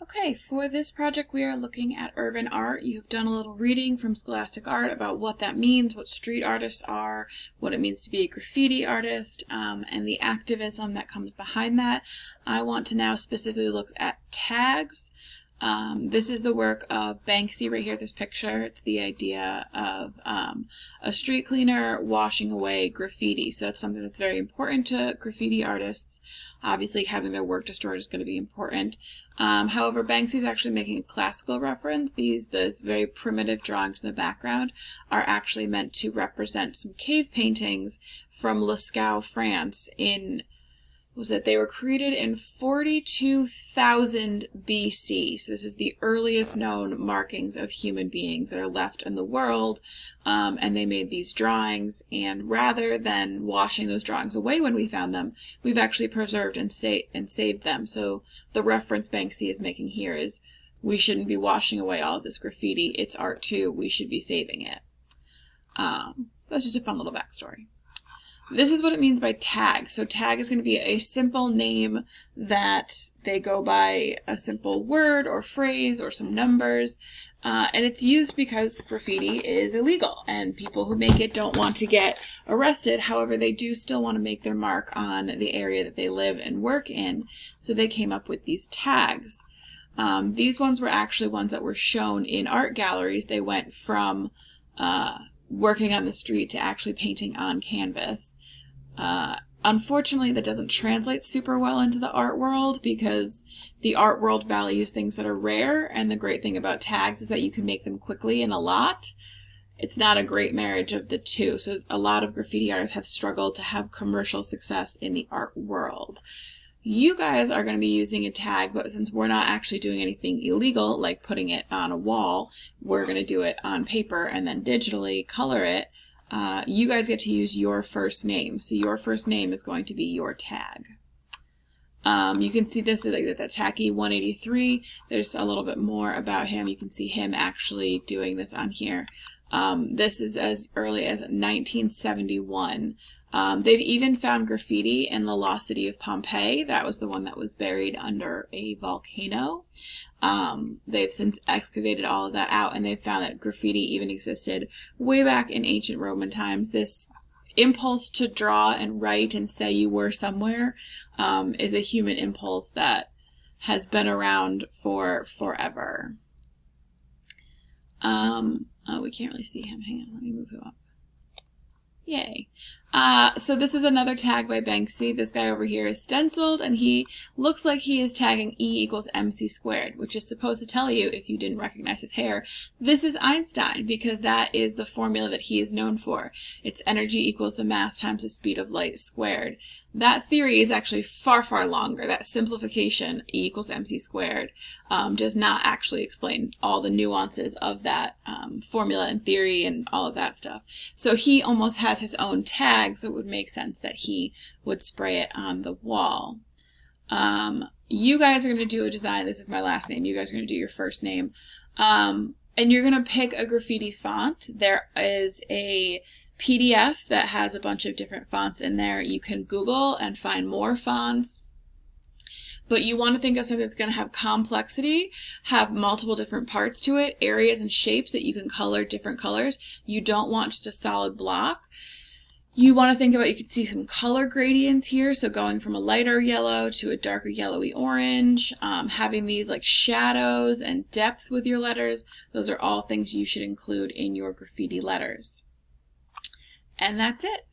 Okay, for this project we are looking at urban art. You've done a little reading from Scholastic Art about what that means, what street artists are, what it means to be a graffiti artist, and the activism that comes behind that. I want to now specifically look at tags. This is the work of Banksy right here, this picture. It's the idea of a street cleaner washing away graffiti. So that's something that's very important to graffiti artists. Obviously, having their work destroyed is going to be important. However, Banksy is actually making a classical reference. These very primitive drawings in the background are actually meant to represent some cave paintings from Lascaux, France they were created in 42,000 BC. So this is the earliest known markings of human beings that are left in the world. And they made these drawings, and rather than washing those drawings away when we found them, we've actually preserved and saved them. So the reference Banksy is making here is we shouldn't be washing away all of this graffiti. It's art too. We should be saving it. That's just a fun little backstory. This is what it means by tag. So tag is going to be a simple name that they go by a simple word or phrase or some numbers. And it's used because graffiti is illegal and people who make it don't want to get arrested. However, they do still want to make their mark on the area that they live and work in. So they came up with these tags. These ones were actually ones that were shown in art galleries. They went from working on the street to actually painting on canvas. Unfortunately, that doesn't translate super well into the art world because the art world values things that are rare, and the great thing about tags is that you can make them quickly and a lot. It's not a great marriage of the two, so a lot of graffiti artists have struggled to have commercial success in the art world. You guys are going to be using a tag, but since we're not actually doing anything illegal, like putting it on a wall, we're going to do it on paper and then digitally color it. You guys get to use your first name. So your first name is going to be your tag. You can see this is like the Tacky 183. There's a little bit more about him. You can see him actually doing this on here. This is as early as 1971. They've even found graffiti in the lost city of Pompeii. That was the one that was buried under a volcano. They've since excavated all of that out, and they've found that graffiti even existed way back in ancient Roman times. This impulse to draw and write and say you were somewhere is a human impulse that has been around for forever. Oh, we can't really see him. Hang on, let me move him up. Yay. So this is another tag by Banksy. This guy over here is stenciled, and he looks like he is tagging E equals MC squared, which is supposed to tell you, if you didn't recognize his hair, this is Einstein, because that is the formula that he is known for. It's energy equals the mass times the speed of light squared. That theory is actually far, far longer. That simplification, E equals MC squared, does not actually explain all the nuances of that formula and theory and all of that stuff. So he almost has his own tag, so it would make sense that he would spray it on the wall. You guys are going to do a design. This is my last name. You guys are going to do your first name. And you're going to pick a graffiti font. There is a PDF that has a bunch of different fonts in there. You can Google and find more fonts. But you want to think of something that's going to have complexity, have multiple different parts to it, areas and shapes that you can color different colors. You don't want just a solid block. You want to think about, you can see some color gradients here, so going from a lighter yellow to a darker yellowy orange, having these like shadows and depth with your letters. Those are all things you should include in your graffiti letters. And that's it.